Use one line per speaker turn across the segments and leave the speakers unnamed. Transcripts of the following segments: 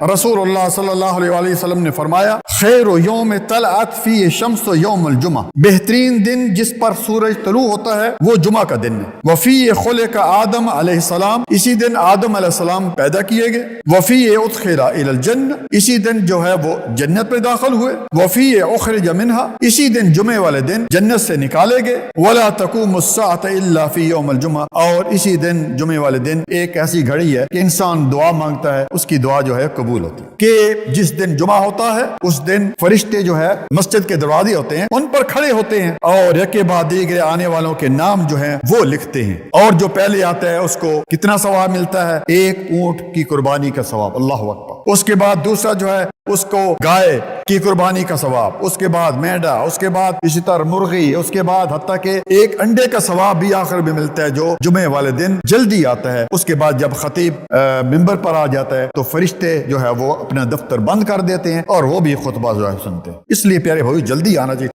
رسول اللہ صلی اللہ علیہ وسلم نے فرمایا خیر یوم طلعت فی شمس یوم الجمعہ، بہترین دن جس پر سورج طلوع ہوتا ہے وہ جمعہ کا دن ہے۔ وفی خلق آدم علیہ السلام، اسی دن آدم علیہ السلام پیدا کیے گئے۔ وفی ادخل الی الجنہ، اسی دن جو ہے وہ جنت میں داخل ہوئے۔ وفی اخرج منہا، اسی دن جمعے والے دن جنت سے نکالے گئے۔ ولا تقوم الساعۃ الا فی یوم الجمعہ، اور اسی دن جمعے والے دن ایک ایسی گھڑی ہے کہ انسان دعا مانگتا ہے اس کی دعا جو ہے قبول ہوتی ہے، کہ جس دن جمعہ ہوتا ہے اس دن فرشتے جو ہے مسجد کے دروازے ہوتے ہیں ان پر کھڑے ہوتے ہیں اور یکے بعد دیگرے آنے والوں کے نام جو ہیں وہ لکھتے ہیں، اور جو پہلے آتا ہے اس کو کتنا ثواب ملتا ہے؟ ایک اونٹ کی قربانی کا ثواب، اللہ اکبر۔ اس کے بعد دوسرا جو ہے اس کو گائے کی قربانی کا ثواب، اس کے بعد مینڈا، اس کے بعد اسی طرح مرغی، اس کے بعد حتیٰ کہ ایک انڈے کا ثواب بھی آخر میں ملتا ہے جو جمعے والے دن جلدی آتا ہے۔ اس کے بعد جب خطیب ممبر پر آ جاتا ہے تو فرشتے جو ہے وہ اپنا دفتر بند کر دیتے ہیں اور وہ بھی خطبہ جو ہے سنتے ہیں۔ اس لیے پیارے بھائی جلدی آنا چاہیے۔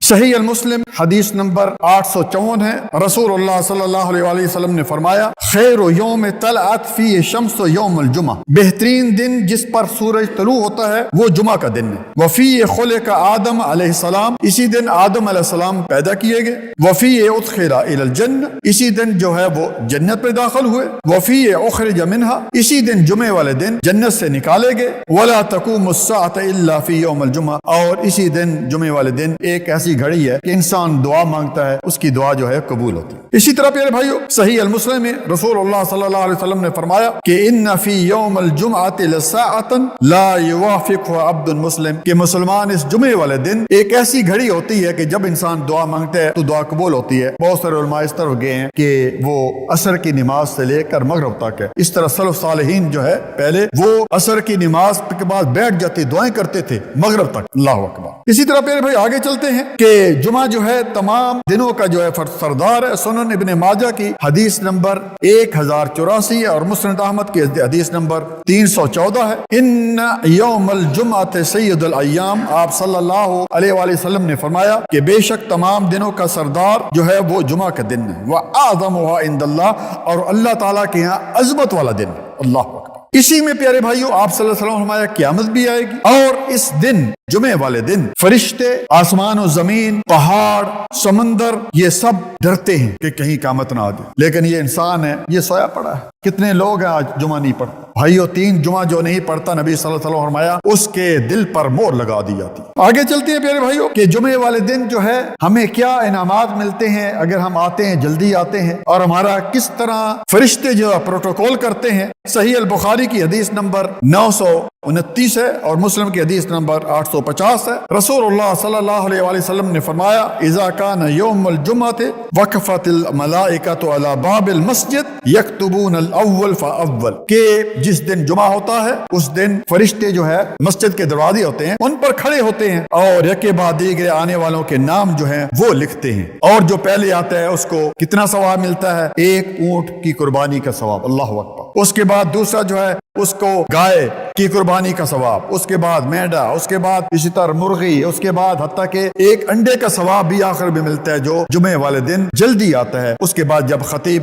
صحیح المسلم حدیث نمبر 854 ہے، رسول اللہ صلی اللہ علیہ وسلم نے فرمایا خیر یوم طلعت فی شمس یوم الجمعہ، بہترین دن جس پر سورج طلوع ہوتا ہے وہ جمعہ کا دن ہے۔ وفی خلق آدم علیہ السلام، اسی دن آدم علیہ السلام پیدا کیے گئے۔ وفی ادخل الی الجنہ، اسی دن جو ہے وہ جنت میں داخل ہوئے۔ وفی اخرج منہا، اسی دن جمعے والے دن جنت سے نکالے گئے۔ ولا تقوم الساعۃ الا فی یوم الجمعہ، اور اسی دن جمعے والے دن ایک ایسی گھڑی ہے کہ انسان دعا مانگتا ہے اس کی دعا جو ہے قبول ہوتی ہے۔ اسی طرح پیارے بھائیو صحیح المسلم میں رسول اللہ صلی اللہ علیہ وسلم نے فرمایا کہ ان فی یوم الجمعۃ لساعۃ لا یوافقها عبد مسلم، کہ مسلمان اس جمعے والے دن ایک ایسی گھڑی ہوتی ہے کہ جب انسان دعا مانگتا ہے تو دعا قبول ہوتی ہے۔ بہت سارے علماء اس طرف گئے ہیں کہ وہ عصر کی نماز سے لے کر مغرب تک ہے۔ اس طرح سلف صالحین جو ہے پہلے وہ عصر کی نماز کے بعد بیٹھ جاتے دعائیں کرتے تھے مغرب تک، اللہ اکبر۔ اسی طرح پیارے بھائی آگے چلتے ہیں کہ جمعہ جو ہے تمام دنوں کا جو ہے سردار ہے۔ سنن ابن ماجہ کی حدیث نمبر 1084 اور مسند احمد کی حدیث نمبر 314 ہے۔ ان یوم الجمعہ سید الایام، آپ صلی اللہ علیہ وآلہ وسلم نے فرمایا کہ بے شک تمام دنوں کا سردار جو ہے وہ جمعہ کا دن ہے، وَأَعْظَمُهَا عِنْدَ اللَّهِ، اور اللہ تعالیٰ کے یہاں عظمت والا دن ہے، اللہ اکبر۔ اسی میں پیارے بھائیوں آپ صلی اللہ علیہ وسلم فرمایا قیامت بھی آئے گی، اور اس دن جمعے والے دن فرشتے، آسمان و زمین، پہاڑ، سمندر، یہ سب ڈرتے ہیں کہ کہیں قیامت نہ آ جائے، لیکن یہ انسان ہے یہ سویا پڑا ہے۔ کتنے لوگ ہیں آج جمعہ نہیں پڑھتے؟ بھائیو 3 جمعہ جو نہیں پڑھتا نبی صلی اللہ علیہ وسلم فرمایا اس کے دل پر مہر لگا دی جاتی۔ آگے چلتے ہیں پیارے بھائیو کہ جمعے والے دن جو ہے ہمیں کیا انعامات ملتے ہیں اگر ہم آتے ہیں، جلدی آتے ہیں، اور ہمارا کس طرح فرشتے جو پروٹوکول کرتے ہیں۔ صحیح البخاری کی حدیث نمبر 929 ہے اور مسلم کی حدیث نمبر 850 ہے۔ رسول اللہ صلی اللہ علیہ وآلہ وسلم نے فرمایا اذا کان یوم الجمعہ وقفت الملائکۃ علی باب المسجد یکتبون الاول فاول، کہ جس دن جمعہ ہوتا ہے اس دن فرشتے جو ہے مسجد کے دروازے ہوتے ہیں ان پر کھڑے ہوتے ہیں اور یکے بعد دیگرے آنے والوں کے نام جو ہیں وہ لکھتے ہیں، اور جو پہلے آتا ہے اس کو کتنا ثواب ملتا ہے؟ ایک اونٹ کی قربانی کا ثواب، اللہ اکبر۔ اس کے بعد دوسرا جو ہے اس کو گائے کی قربانی کا ثواب، اس کے بعد مینڈا، اس کے بعد اسی طرح مرغی، اس کے بعد حتیٰ کہ ایک انڈے کا ثواب بھی آخر میں ملتا ہے جو جمعے والے دن جلدی آتا ہے۔ اس کے بعد جب خطیب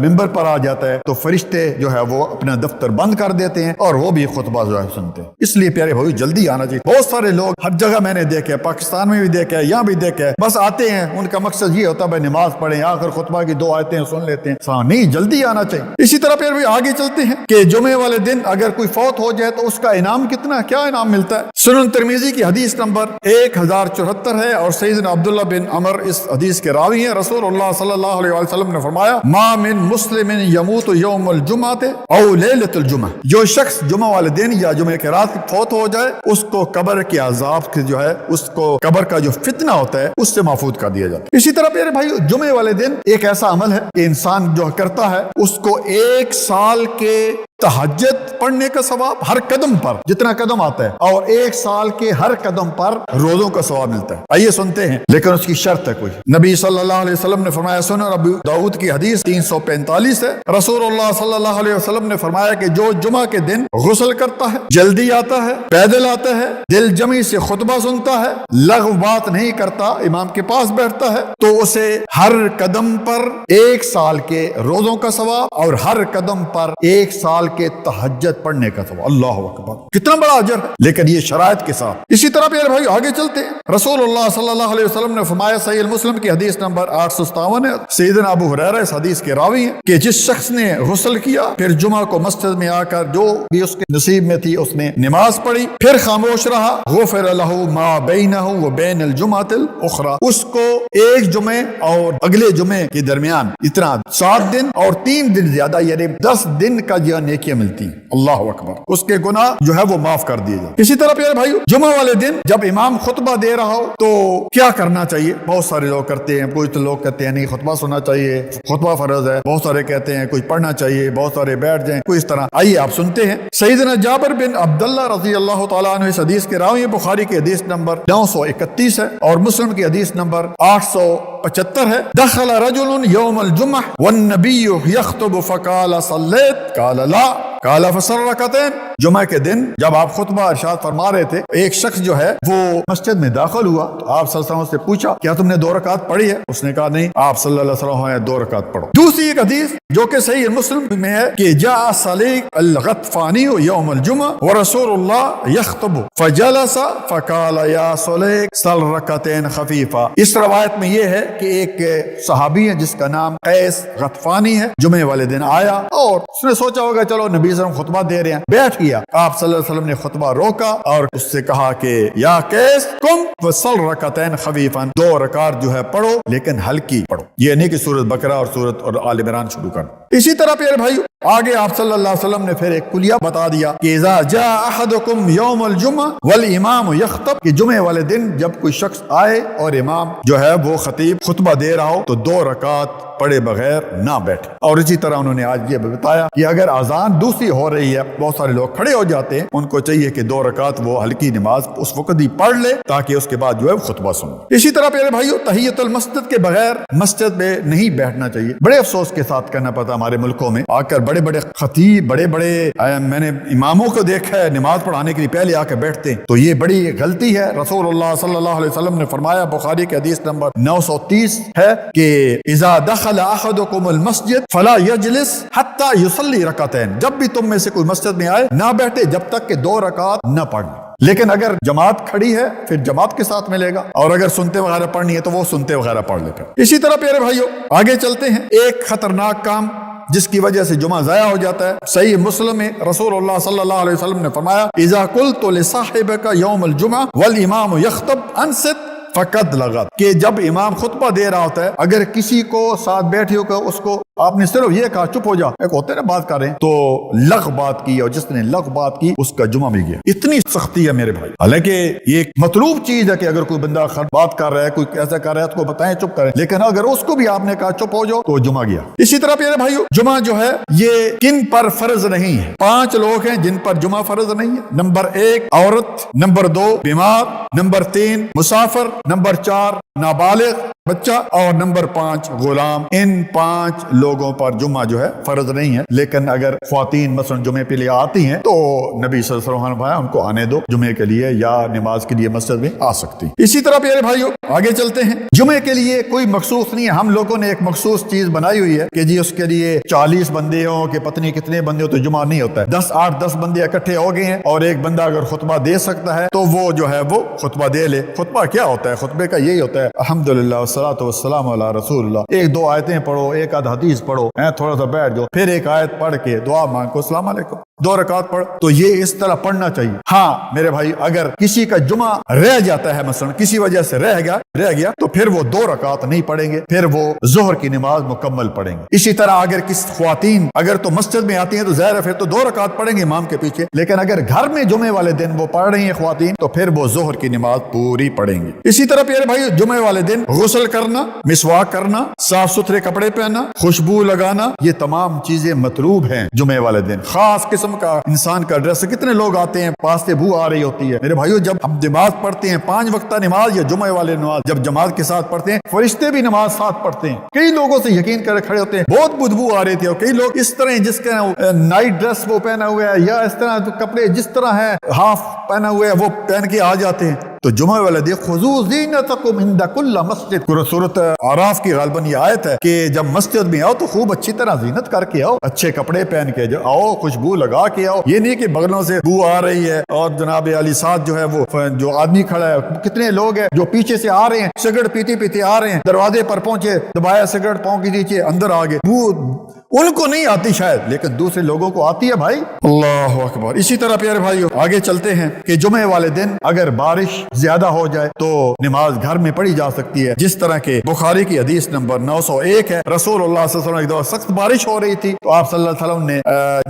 ممبر پر آ جاتا ہے تو فرشتے جو ہے وہ اپنا دفتر بند کر دیتے ہیں اور وہ بھی خطبہ جو ہے سنتے ہیں۔ اس لیے پیارے بھائی جلدی آنا چاہیے۔ بہت سارے لوگ ہر جگہ میں نے دیکھا، پاکستان میں بھی دیکھا ہے، یہاں بھی دیکھا ہے، بس آتے ہیں، ان کا مقصد یہ ہوتا ہے بھائی نماز پڑھیں، آخر خطبہ کی 2 آیتیں سن لیتے ہیں۔ نہیں، جلدی آنا چاہیے۔ اسی طرح پیارے بھائی آگے چلتے ہیں کہ جمعے والے دن اگر کوئی فوت ہو جائے تو اس کا انعام کتنا، کیا انعام ملتا ہے؟ سنن ترمذی کی حدیث نمبر 1074 ہے اور سیدنا عبداللہ بن عمر اس حدیث کے راوی ہیں۔ رسول اللہ صلی اللہ علیہ وسلم نے فرمایا ما من مسلم یموت یوم الجمعہ او لیلۃ الجمعہ، جو شخص جمعہ والے دن یا جمعے کے رات فوت ہو جائے اس کو قبر کے عذاب کے جو ہے اس کو قبر کا جو فتنہ ہوتا ہے اس سے محفوظ کر دیا جاتا ہے۔ اسی طرح پیارے بھائی جمعے والے دن ایک ایسا عمل ہے کہ انسان جو کرتا ہے اس کو 1 سال کے تہجد پڑھنے کا ثواب ہر قدم پر، جتنا قدم آتا ہے، اور 1 سال کے ہر قدم پر روزوں کا ثواب ملتا ہے۔ آئیے سنتے ہیں، لیکن اس کی شرط ہے کوئی۔ نبی صلی اللہ علیہ وسلم نے فرمایا، سنن ابو داؤد کی حدیث 345 ہے، رسول اللہ صلی اللہ علیہ وسلم نے فرمایا کہ جو جمعہ کے دن غسل کرتا ہے، جلدی آتا ہے، پیدل آتا ہے، دل جمی سے خطبہ سنتا ہے، لغو بات نہیں کرتا، امام کے پاس بیٹھتا ہے، تو اسے ہر قدم پر 1 سال کے روزوں کا ثواب اور ہر قدم پر 1 سال سال کے تہجد پڑھنے کا ثواب. اللہ اکبر، کتنا بڑا اجر ہے، لیکن یہ شرائط کے ساتھ. اسی طرح پیارے بھائی آگے چلتے ہیں. رسول اللہ صلی اللہ علیہ وسلم نے فرمایا، صحیح المسلم کی حدیث نمبر 857 ہے، سیدنا ابو ہریرہ اس حدیث کے راوی ہیں، کہ جس شخص نے غسل کیا پھر جمعہ کو مسجد میں آ کر جو بھی اس کے نصیب میں تھی اس نے نماز پڑھی پھر خاموش رہا، غفر لہ ما بینہ و بین الجمعۃ الاخری، اس کو ایک جمعے اور اگلے جمعے کے درمیان اتنا 7 دن اور 3 دن زیادہ یعنی 10 دن کا جو نیکیاں ملتی ہیں. اللہ اکبر، اس کے گناہ جو ہے وہ معاف کر دیے جائیں. اسی طرح پیارے بھائیو جمعہ والے دن جب امام خطبہ دے رہا ہو تو کیا کرنا چاہیے؟ بہت سارے لوگ کرتے ہیں، کچھ لوگ کہتے ہیں نہیں خطبہ سننا چاہیے، خطبہ فرض ہے، بہت سارے کہتے ہیں کچھ پڑھنا چاہیے، بہت سارے بیٹھ جائیں، کوئی اس طرح. آئیے آپ سنتے ہیں. سیدنا جابر بن عبداللہ رضی اللہ تعالیٰ عنہ اس حدیث کے راوی، بخاری کی حدیث نمبر 931 ہے اور مسلم کی حدیث نمبر 875 ہے. دخل رجل یوم الجمعہ والنبی یخطب فقال صلیت قال لا قال فصل رکعتین. جمعہ کے دن جب آپ خطبہ ارشاد فرما رہے تھے، ایک شخص جو ہے وہ مسجد میں داخل ہوا تو آپ صلی اللہ علیہ وسلم سے پوچھا کیا تم نے 2 رکعت پڑھی ہے؟ اس نے کہا نہیں. آپ صلی اللہ علیہ وسلم نے 2 رکعت پڑھو. دوسری ایک حدیث جو کہ صحیح مسلم میں ہے کہ جاء سلیق الغطفانی یوم الجمعہ ورسول اللہ یخطب فجلس فقال یا سلیق صل رکعتین خفیفہ. اس روایت میں یہ ہے کہ ایک صحابی ہے جس کا نام قیس غطفانی ہے، جمعے والے دن آیا اور اس نے سوچا ہوگا چلو نبی صلی اللہ علیہ وسلم خطبہ دے رہے ہیں، بیٹھ گیا. آپ صلی اللہ علیہ وسلم نے خطبہ روکا اور اس سے کہا کہ یا قیس قم فصل رکعتین خفیفا، 2 رکعت جو ہے پڑھو لیکن ہلکی پڑھو. یہ نہیں کہ سورۃ بقرہ اور سورۃ اور آل عمران شروع کر. اسی طرح پیارے بھائی آگے آپ صلی اللہ علیہ وسلم نے پھر ایک کلیہ بتا دیا کہ اذا جاء احدکم یوم الجمعہ والامام یخطب، کہ جمعے والے دن جب کوئی شخص آئے اور امام جو ہے وہ خطیب خطبہ دے رہا ہو تو 2 رکعت پڑھے بغیر نہ بیٹھے. اور اسی طرح انہوں نے آج یہ بتایا کہ اگر اذان دوسری ہو رہی ہے، بہت سارے لوگ کھڑے ہو جاتے ہیں، ان کو چاہیے کہ 2 رکعت وہ ہلکی نماز اس وقت ہی پڑھ لے تاکہ اس کے بعد جو ہے خطبہ سن. اسی طرح پیارے بھائیو تحیۃ المسجد کے بغیر مسجد میں نہیں بیٹھنا چاہیے. بڑے افسوس کے ساتھ کرنا پڑتا ہمارے ملکوں میں آ کر بڑے بڑے خطیب بڑے میں نے اماموں کو دیکھا ہے نماز پڑھانے کے لیے پہلے آ کے بیٹھتے ہیں، تو یہ بڑی غلطی ہے. رسول اللہ صلی اللہ علیہ وسلم نے فرمایا، بخاری کی حدیث نمبر 930 ہے کہ اذا دخل احدکم المسجد فلا یجلس حتی یصلی رکعتین، جب بھی تم میں سے کوئی مسجد میں آئے نہ بیٹھے جب تک کہ 2 رکعت نہ پڑھ. لیکن اگر جماعت کھڑی ہے پھر جماعت کے ساتھ ملے گا، اور اگر سنتے وغیرہ پڑھنی ہے تو وہ سنتے وغیرہ پڑھ لے. اسی طرح پیارے بھائیو آگے چلتے ہیں. ایک خطرناک کام جس کی وجہ سے جمعہ ضائع ہو جاتا ہے. صحیح مسلم میں رسول اللہ صلی اللہ علیہ وسلم نے فرمایا اذا قلت لصاحبک یوم الجمعہ والامام یخطب انصت فقد لغت، کہ جب امام خطبہ دے رہا ہوتا ہے اگر کسی کو ساتھ بیٹھے ہو اس کو آپ نے صرف یہ کہا چپ ہو جا، ایک ہوتے نا بات کر رہے ہیں، تو لغ بات کی اور جس نے لغ بات کی اس کا جمعہ بھی گیا. اتنی سختی ہے میرے بھائی. حالانکہ یہ ایک مطلوب چیز ہے کہ اگر کوئی بندہ بات کر رہا ہے، کوئی ایسا کر رہا ہے تو کو بتائیں چپ کریں، لیکن اگر اس کو بھی آپ نے کہا چپ ہو جاؤ تو جمعہ گیا. اسی طرح پیارے بھائیو جمعہ جو ہے یہ کن پر فرض نہیں ہے؟ 5 لوگ ہیں جن پر جمعہ فرض نہیں ہے. نمبر 1 عورت، نمبر 2 بیمار، نمبر 3 مسافر، نمبر 4 نابالغ بچہ اور نمبر 5 غلام. ان 5 لوگوں پر جمعہ جو ہے فرض نہیں ہے. لیکن اگر خواتین مثلا جمعے کے لیے آتی ہیں تو نبی صلی اللہ علیہ وسلم ان کو آنے دو جمعے کے لیے یا نماز کے لیے مسجد میں آ سکتی. اسی طرح پیارے بھائیو آگے چلتے ہیں. جمعے کے لیے کوئی مخصوص نہیں ہے، ہم لوگوں نے ایک مخصوص چیز بنائی ہوئی ہے کہ جی اس کے لیے 40 بندے ہوں کہ پتہ نہیں کتنے بندے ہو تو جمعہ نہیں ہوتا ہے. 8-10 بندے اکٹھے ہو گئے ہیں اور ایک بندہ اگر خطبہ دے سکتا ہے تو وہ جو ہے وہ خطبہ دے لے. خطبہ کیا ہوتا ہے؟ خطبے کا یہی ہوتا ہے الحمدللہ والصلاۃ والسلام علی رسول اللہ. 1-2 آیتیں پڑھو، 1 حدیث پڑھو، تھوڑا سا بیٹھ جاؤ، پھر 1 آیت پڑھ کے دعا مانگ کو السلام علیکم، 2 رکعت پڑھ. تو یہ اس طرح پڑھنا چاہیے. ہاں میرے بھائی اگر کسی کا جمعہ رہ جاتا ہے، مثلا کسی وجہ سے رہ گیا تو پھر وہ 2 رکعت نہیں پڑھیں گے، پھر وہ ظہر کی نماز مکمل پڑھیں گے. اسی طرح اگر کس خواتین اگر تو مسجد میں آتی ہیں تو ظاہر ہے پھر تو 2 رکعت پڑھیں گے امام کے پیچھے. لیکن اگر گھر میں جمعے والے دن وہ پڑھ رہی ہیں خواتین تو پھر وہ ظہر کی نماز پوری پڑھیں گے. اسی طرح پیارے بھائی جمعے والے دن غسل کرنا، مسواک کرنا، صاف ستھرے کپڑے پہننا، خوشبو لگانا، یہ تمام چیزیں مطلوب ہیں جمعے والے دن. خاص قسم کا انسان کا ڈریس. کتنے لوگ آتے ہیں پاس سے بو آ رہی ہوتی ہے. میرے بھائیو جب ہم نماز پڑھتے ہیں 5 وقتہ نماز یا جمعے والے نماز جب جماعت کے ساتھ پڑھتے ہیں، فرشتے بھی نماز ساتھ پڑھتے ہیں. کئی لوگوں سے یقین کر کھڑے ہوتے ہیں بہت بدبو آ رہی تھی، اور کئی لوگ اس طرح جس کا نائٹ ڈریس وہ پہنا ہوا ہے یا اس طرح کپڑے جس طرح ہے ہاف پہنا ہوا ہے وہ پہن کے آ جاتے ہیں. تو جمعہ والے دن خذو زینتکم عند کل مسجد، سورۃ اعراف کی غالباً یہ آیت ہے کہ جب مسجد میں آؤ تو خوب اچھی طرح زینت کر کے آؤ، اچھے کپڑے پہن کے آؤ، خوشبو لگا کے آؤ. یہ نہیں کہ بغلوں سے بو آ رہی ہے اور جناب علی ساتھ جو ہے وہ جو آدمی کھڑا ہے، کتنے لوگ ہیں جو پیچھے سے آ رہے ہیں، سگڑ پیتے پیتے آ رہے ہیں، دروازے پر پہنچے، دبایا سگڑ پاؤں کے نیچے، اندر آ گئے. بو ان کو نہیں آتی شاید، لیکن دوسرے لوگوں کو آتی ہے بھائی. اللہ اکبر. اسی طرح پیارے بھائیو آگے چلتے ہیں کہ جمعے والے دن اگر بارش زیادہ ہو جائے تو نماز گھر میں پڑھی جا سکتی ہے، جس طرح کہ بخاری کی حدیث نمبر 901 ہے. رسول اللہ صلی اللہ علیہ وسلم ایک دفعہ سخت بارش ہو رہی تھی تو آپ صلی اللہ علیہ وسلم نے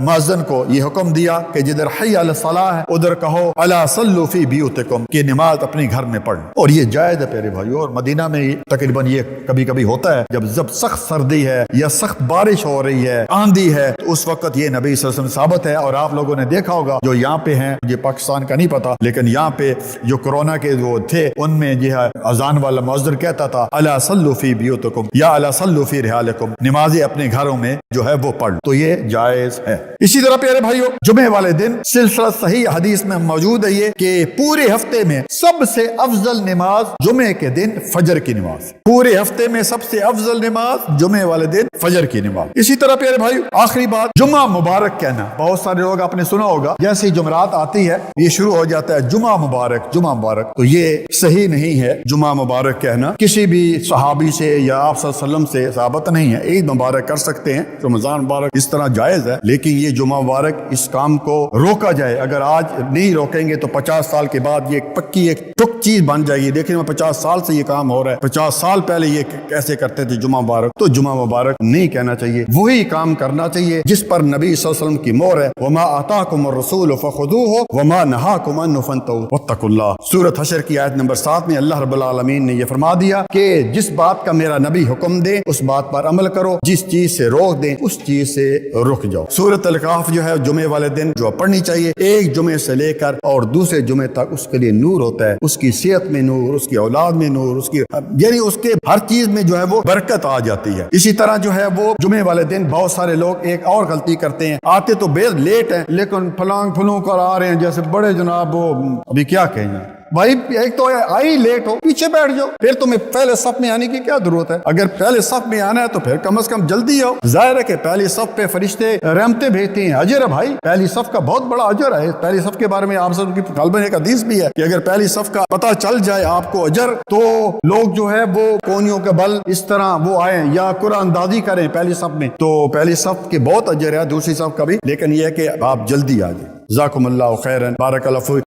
مؤذن کو یہ حکم دیا کہ جدھر حی علی الصلاۃ ہے ادھر کہو الا صلوا فی بیوتکم، کہ نماز اپنے گھر میں پڑھ. اور یہ جائز ہے پیارے بھائیو. اور مدینہ میں تقریباً یہ کبھی کبھی ہوتا ہے جب سخت سردی ہے یا سخت بارش ہو رہی ہے، آندھی ہے، تو اس وقت یہ نبی صلی اللہ علیہ وسلم ثابت ہے. اور آپ لوگوں نے دیکھا ہوگا جو یہاں پہ ہیں، مجھے پاکستان کا نہیں پتا، لیکن یہاں پہ جو کورونا کے جو تھے ان میں جو ہے اذان والا مؤذن کہتا تھا الا صلوا فی بیوتکم یا الا صلوا فی رحالکم، نمازیں اپنے گھروں میں جو ہے وہ پڑھ. تو یہ جائز ہے. اسی طرح پیارے بھائیو جمعے والے دن سلسلہ صحیح حدیث میں موجود ہے یہ کہ پورے ہفتے میں سب سے افضل نماز جمعے کے دن فجر کی نماز. پورے ہفتے میں سب سے افضل نماز جمعے والے دن فجر کی نماز. اسی طرح پیارے بھائی آخری بات جمعہ مبارک کہنا. بہت سارے لوگ آپ نے سنا ہوگا جیسے جمعرات آتی ہے یہ شروع ہو جاتا ہے جمعہ مبارک جمعہ مبارک. تو یہ صحیح نہیں ہے جمعہ مبارک کہنا. کسی بھی صحابی سے یا آپ صلی اللہ علیہ وسلم سے ثابت نہیں ہے. عید مبارک کر سکتے ہیں، رمضان مبارک اس طرح جائز ہے، لیکن یہ جمعہ مبارک اس کام کو روکا جائے. اگر آج نہیں روکیں گے تو 50 سال کے بعد یہ پکی ایک ٹک چیز بن جائے گی. دیکھیں 50 سال سے یہ کام ہو رہا ہے، 50 سال پہلے یہ کیسے کرتے تھے جمعہ مبارک. تو جمعہ مبارک نہیں کہنا چاہیے، وہی کام کرنا چاہیے جس پر نبی صلی اللہ علیہ وسلم کی مہر ہے. وما آتاکم الرسول فخذوہ وما نہاکم عنہ فانتہوا واتقوا اللہ. سورۃ حشر کی آیت نمبر 7 میں اللہ رب العالمین نے یہ فرما دیا کہ جس بات کا میرا نبی حکم دے اس بات پر عمل کرو، جس چیز سے روک دیں اس چیز سے رک جاؤ. سورۃ الکہف جو ہے جمعے والے دن جو پڑھنی چاہیے، ایک جمعے سے لے کر اور دوسرے جمعے تک اس کے لیے نور ہوتا ہے. اس کی صحت میں نور، اس کی اولاد میں نور، اس کی یعنی اس کے ہر چیز میں جو ہے وہ برکت آ جاتی ہے. اسی طرح جو ہے وہ جمعے والے دن بہت سارے لوگ ایک اور غلطی کرتے ہیں، آتے تو بے لیٹ ہیں لیکن پھلوں کر آ رہے ہیں جیسے بڑے جناب وہ ابھی کیا کہیں بھائی. ایک تو آئی لیٹ ہو، پیچھے بیٹھ جاؤ، پھر تمہیں پہلے صف میں آنے کی کیا ضرورت ہے؟ اگر پہلے صف میں آنا ہے تو پھر کم از کم جلدی آؤ. ظاہر ہے کہ پہلی صف پہ فرشتے رحمتیں بھیجتے ہیں، اجر ہے بھائی، پہلی صف کا بہت بڑا اجر ہے. پہلی صف کے بارے میں آپ سب کی غالباً ایک حدیث بھی ہے کہ اگر پہلی صف کا پتہ چل جائے آپ کو اجر، تو لوگ جو ہے وہ کونیوں کے بل اس طرح وہ آئیں یا قرآن اندازی کریں پہلی صف میں. تو پہلی صف کے بہت اجر ہے، دوسری صف کا بھی، لیکن یہ ہے کہ آپ جلدی آ جائیں. جزاکم اللہ خیرا، بارک اللہ فیک.